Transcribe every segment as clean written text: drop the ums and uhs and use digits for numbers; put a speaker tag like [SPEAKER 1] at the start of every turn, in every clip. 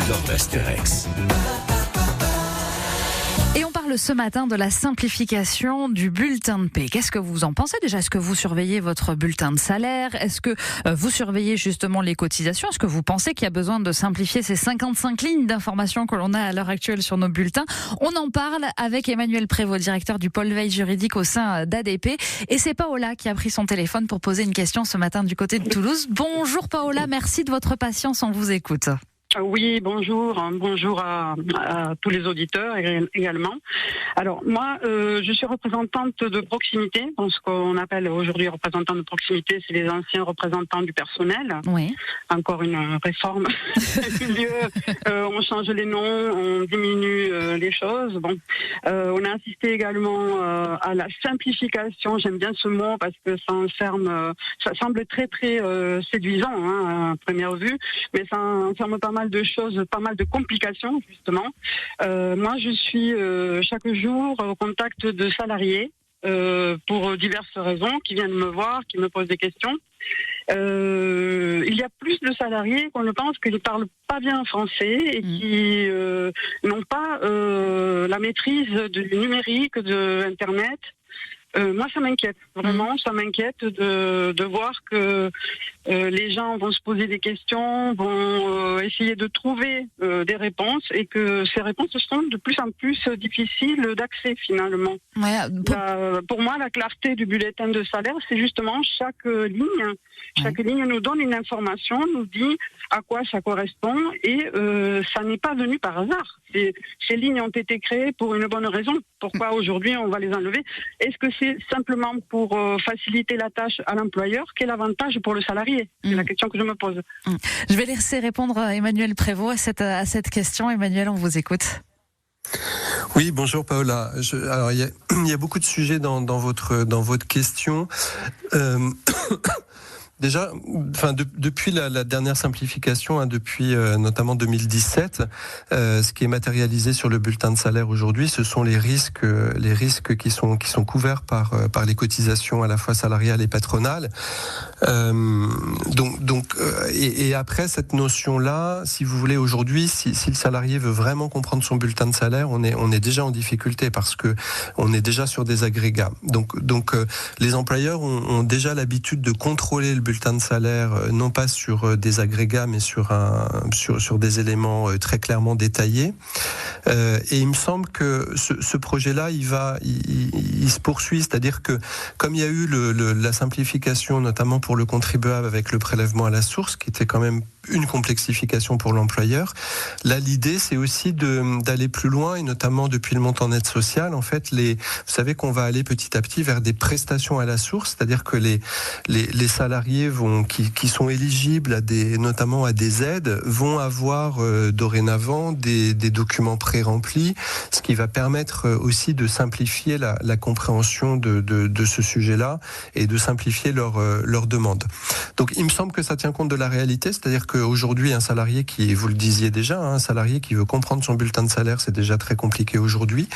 [SPEAKER 1] Lord Astérix.
[SPEAKER 2] Et on parle ce matin de la simplification du bulletin de paie. Qu'est-ce que vous en pensez déjà ? Est-ce que vous surveillez votre bulletin de salaire ? Est-ce que vous surveillez justement les cotisations ? Est-ce que vous pensez qu'il y a besoin de simplifier ces 55 lignes d'informations que l'on a à l'heure actuelle sur nos bulletins ? On en parle avec Emmanuel Prévost, directeur du pôle veille juridique au sein d'ADP. Et c'est Paola qui a pris son téléphone pour poser une question ce matin du côté de Toulouse. Bonjour Paola, merci de votre patience, on vous écoute.
[SPEAKER 3] Oui, bonjour à tous les auditeurs également. Alors moi, je suis représentante de proximité, donc ce qu'on appelle aujourd'hui représentants de proximité, c'est les anciens représentants du personnel.
[SPEAKER 2] Oui.
[SPEAKER 3] Encore une réforme. On change les noms, on diminue les choses. Bon, on a assisté également à la simplification. J'aime bien ce mot parce que ça enferme, ça semble très séduisant à première vue, mais ça enferme pas mal de choses, pas mal de complications justement. Moi, je suis chaque jour au contact de salariés pour diverses raisons qui viennent me voir, qui me posent des questions. Il y a plus de salariés qu'on ne pense qui ne parlent pas bien français et qui n'ont pas la maîtrise du numérique, de Internet. Moi, ça m'inquiète, vraiment, ça m'inquiète de voir que les gens vont se poser des questions, vont essayer de trouver des réponses et que ces réponses sont de plus en plus difficiles d'accès finalement.
[SPEAKER 2] Ouais,
[SPEAKER 3] pour moi, la clarté du bulletin de salaire, c'est justement chaque ligne nous donne une information, nous dit à quoi ça correspond et ça n'est pas venu par hasard. Ces lignes ont été créées pour une bonne raison. Pourquoi aujourd'hui on va les enlever ? Est-ce que c'est simplement pour faciliter la tâche à l'employeur ? Quel avantage pour le salarié ? C'est la question que je me pose.
[SPEAKER 2] Je vais laisser répondre Emmanuel Prévost à cette question. Emmanuel, on vous écoute.
[SPEAKER 4] Oui, bonjour Paola. Alors il y a beaucoup de sujets dans votre question. Déjà, depuis la dernière simplification, depuis notamment 2017, ce qui est matérialisé sur le bulletin de salaire aujourd'hui, ce sont les risques qui sont couverts par les cotisations à la fois salariales et patronales. Et après cette notion-là, si vous voulez aujourd'hui, si le salarié veut vraiment comprendre son bulletin de salaire, on est déjà en difficulté parce que on est déjà sur des agrégats. Donc les employeurs ont déjà l'habitude de contrôler le bulletin de salaire, non pas sur des agrégats, mais sur des éléments très clairement détaillés. Et il me semble que ce projet-là, il se poursuit, c'est-à-dire que comme il y a eu la simplification, notamment pour le contribuable avec le prélèvement à la source, qui était quand même une complexification pour l'employeur. Là, l'idée, c'est aussi d'aller plus loin, et notamment depuis le montant net social. En fait, vous savez qu'on va aller petit à petit vers des prestations à la source, c'est-à-dire que les salariés qui sont éligibles notamment à des aides, vont avoir dorénavant des documents pré-remplis, ce qui va permettre aussi de simplifier la compréhension de ce sujet-là et de simplifier leur demande. Donc, il me semble que ça tient compte de la réalité, c'est-à-dire qu'aujourd'hui, un salarié vous le disiez déjà, un salarié qui veut comprendre son bulletin de salaire, c'est déjà très compliqué aujourd'hui.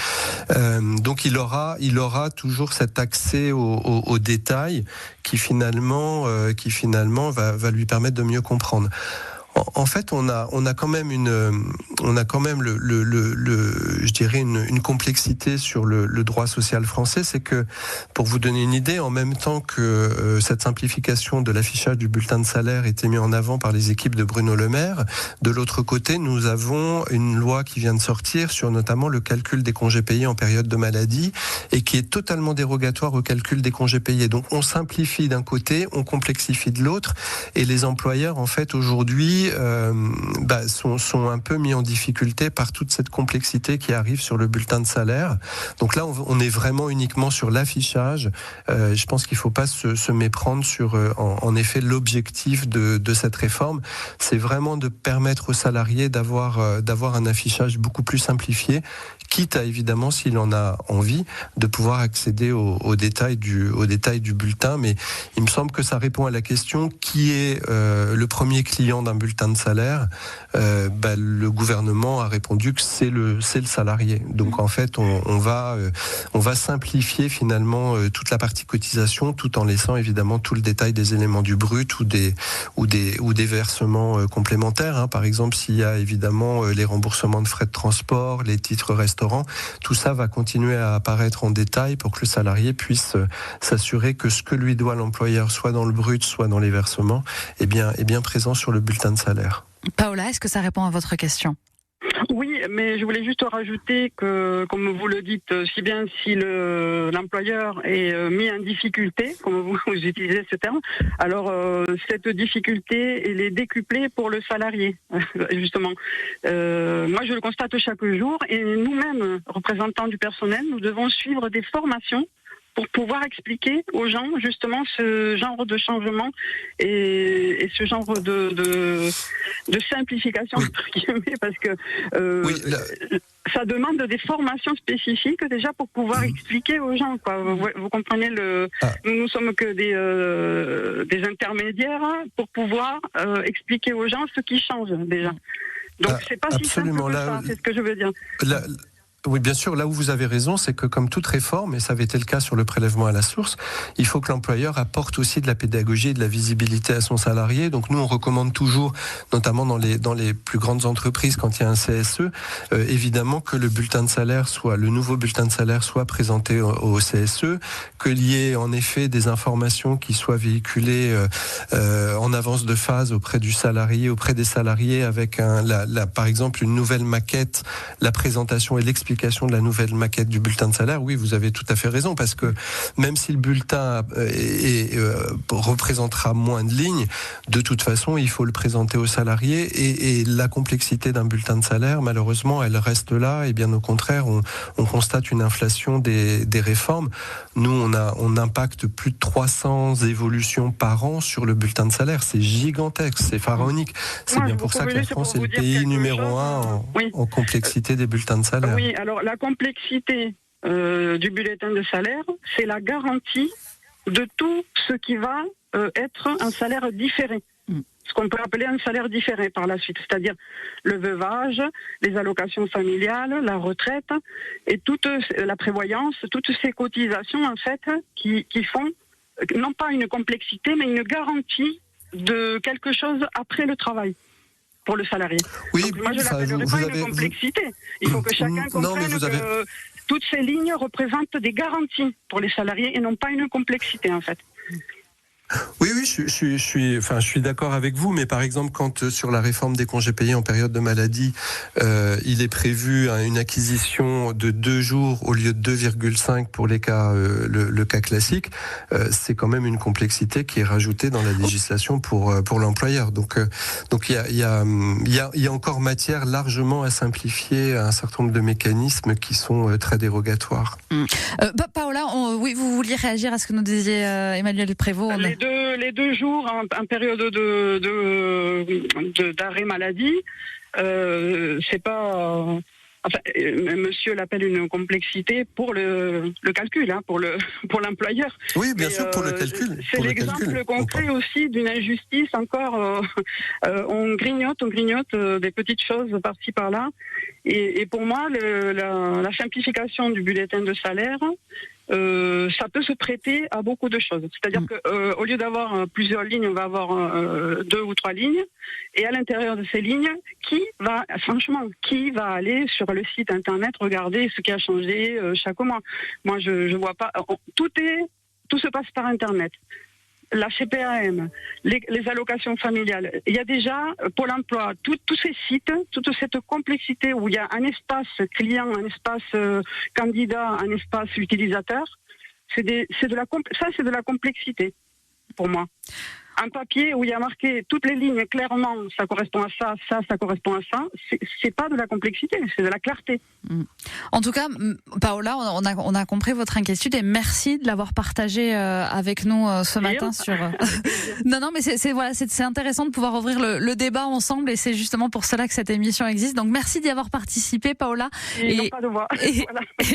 [SPEAKER 4] Donc, il aura toujours cet accès aux détails qui finalement va lui permettre de mieux comprendre. En fait, on a quand même je dirais une complexité sur le droit social français. C'est que, pour vous donner une idée, en même temps que cette simplification de l'affichage du bulletin de salaire était mise en avant par les équipes de Bruno Le Maire, de l'autre côté, nous avons une loi qui vient de sortir sur notamment le calcul des congés payés en période de maladie et qui est totalement dérogatoire au calcul des congés payés. Donc, on simplifie d'un côté, on complexifie de l'autre, et les employeurs, en fait, aujourd'hui, sont un peu mis en difficulté par toute cette complexité qui arrive sur le bulletin de salaire. Donc là, on est vraiment uniquement sur l'affichage. Je pense qu'il ne faut pas se méprendre sur, en effet, l'objectif de cette réforme. C'est vraiment de permettre aux salariés d'avoir un affichage beaucoup plus simplifié, quitte à, évidemment, s'il en a envie, de pouvoir accéder aux détails du bulletin. Mais il me semble que ça répond à la question: qui est le premier client d'un bulletin bulletin de salaire, le gouvernement a répondu que c'est le salarié. Donc en fait, on va simplifier finalement toute la partie cotisation, tout en laissant évidemment tout le détail des éléments du brut ou des versements complémentaires. Par exemple, s'il y a évidemment les remboursements de frais de transport, les titres restaurants, tout ça va continuer à apparaître en détail pour que le salarié puisse s'assurer que ce que lui doit l'employeur, soit dans le brut, soit dans les versements, est bien présent sur le bulletin de salaire.
[SPEAKER 2] Paola, est-ce que ça répond à votre question ?
[SPEAKER 3] Oui, mais je voulais juste rajouter que, comme vous le dites si bien, si l'employeur est mis en difficulté, comme vous utilisez ce terme, alors cette difficulté, elle est décuplée pour le salarié, justement. Moi, je le constate chaque jour, et nous-mêmes, représentants du personnel, nous devons suivre des formations pour pouvoir expliquer aux gens justement ce genre de changement et ce genre de simplification, parce que ça demande des formations spécifiques déjà pour pouvoir expliquer aux gens, quoi. Vous comprenez, nous ne sommes que des intermédiaires pour pouvoir expliquer aux gens ce qui change déjà. Donc c'est pas si simple que ça, c'est ce que je veux dire.
[SPEAKER 4] Oui, bien sûr, là où vous avez raison, c'est que comme toute réforme, et ça avait été le cas sur le prélèvement à la source, il faut que l'employeur apporte aussi de la pédagogie et de la visibilité à son salarié. Donc nous, on recommande toujours, notamment dans les plus grandes entreprises, quand il y a un CSE, évidemment que le nouveau bulletin de salaire soit présenté au CSE, qu'il y ait en effet des informations qui soient véhiculées en avance de phase auprès des salariés, avec par exemple une nouvelle maquette, la présentation et l'explication de la nouvelle maquette du bulletin de salaire. Oui, vous avez tout à fait raison, parce que même si le bulletin représentera moins de lignes, de toute façon, il faut le présenter aux salariés, et la complexité d'un bulletin de salaire, malheureusement, elle reste là, et bien au contraire, on constate une inflation des réformes. Nous, on impacte plus de 300 évolutions par an sur le bulletin de salaire. C'est gigantesque, c'est pharaonique. C'est bien pour ça que la France est le pays numéro 1 en complexité des bulletins de salaire.
[SPEAKER 3] Oui, alors la complexité du bulletin de salaire, c'est la garantie de tout ce qui va être un salaire différé. Ce qu'on peut appeler un salaire différé par la suite, c'est-à-dire le veuvage, les allocations familiales, la retraite et toute la prévoyance, toutes ces cotisations en fait qui font non pas une complexité mais une garantie de quelque chose après le travail pour le salarié.
[SPEAKER 4] Oui,
[SPEAKER 3] donc, moi je l'appellerai pas une complexité. Il faut que chacun comprenne que toutes ces lignes représentent des garanties pour les salariés et non pas une complexité en fait.
[SPEAKER 4] Oui, je suis d'accord avec vous, mais par exemple, quand sur la réforme des congés payés en période de maladie, il est prévu une acquisition de 2 jours au lieu de 2,5 pour les cas, le cas classique, c'est quand même une complexité qui est rajoutée dans la législation pour l'employeur. Donc il y a encore matière largement à simplifier un certain nombre de mécanismes qui sont très dérogatoires.
[SPEAKER 2] Paola, oui, vous vouliez réagir à ce que nous disait Emmanuel Prévost.
[SPEAKER 3] Les 2 jours en période d'arrêt maladie, c'est pas. Enfin, monsieur l'appelle une complexité pour le calcul, pour l'employeur.
[SPEAKER 4] Oui, bien sûr, pour le calcul.
[SPEAKER 3] C'est l'exemple concret aussi d'une injustice encore. On grignote des petites choses par-ci par-là. Et pour moi, la simplification du bulletin de salaire, ça peut se prêter à beaucoup de choses. C'est-à-dire qu'au lieu d'avoir plusieurs lignes, on va avoir 2 ou 3 lignes. Et à l'intérieur de ces lignes, qui va aller sur le site internet regarder ce qui a changé chaque mois? Moi, je vois pas. Tout se passe par internet. La CPAM, les allocations familiales. Il y a déjà Pôle emploi, tous ces sites, toute cette complexité où il y a un espace client, un espace candidat, un espace utilisateur. C'est de la complexité pour moi. Un papier où il y a marqué toutes les lignes clairement, ça correspond à ça, ça correspond à ça, c'est pas de la complexité, c'est de la clarté.
[SPEAKER 2] En tout cas, Paola, on a compris votre inquiétude et merci de l'avoir partagé avec nous ce matin sur. Non, mais c'est intéressant de pouvoir ouvrir le débat ensemble et c'est justement pour cela que cette émission existe. Donc merci d'y avoir participé, Paola.
[SPEAKER 3] Et non pas de voix.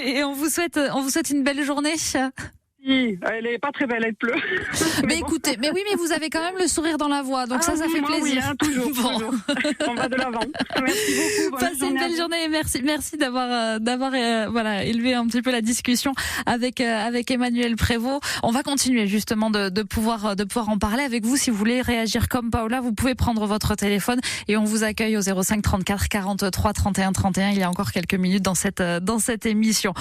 [SPEAKER 2] Et on vous souhaite une belle journée.
[SPEAKER 3] Si, elle est pas très belle, elle pleut.
[SPEAKER 2] Mais écoutez, mais vous avez quand même le sourire dans la voix, donc ça fait
[SPEAKER 3] moi,
[SPEAKER 2] plaisir.
[SPEAKER 3] Oui, hein, toujours,
[SPEAKER 2] Bon.
[SPEAKER 3] toujours. On va de l'avant. Merci beaucoup.
[SPEAKER 2] Passez une belle journée et merci d'avoir élevé un petit peu la discussion avec Emmanuel Prévost. On va continuer justement de pouvoir en parler avec vous. Si vous voulez réagir comme Paola, vous pouvez prendre votre téléphone et on vous accueille au 05 34 43 31 31. Il y a encore quelques minutes dans cette émission.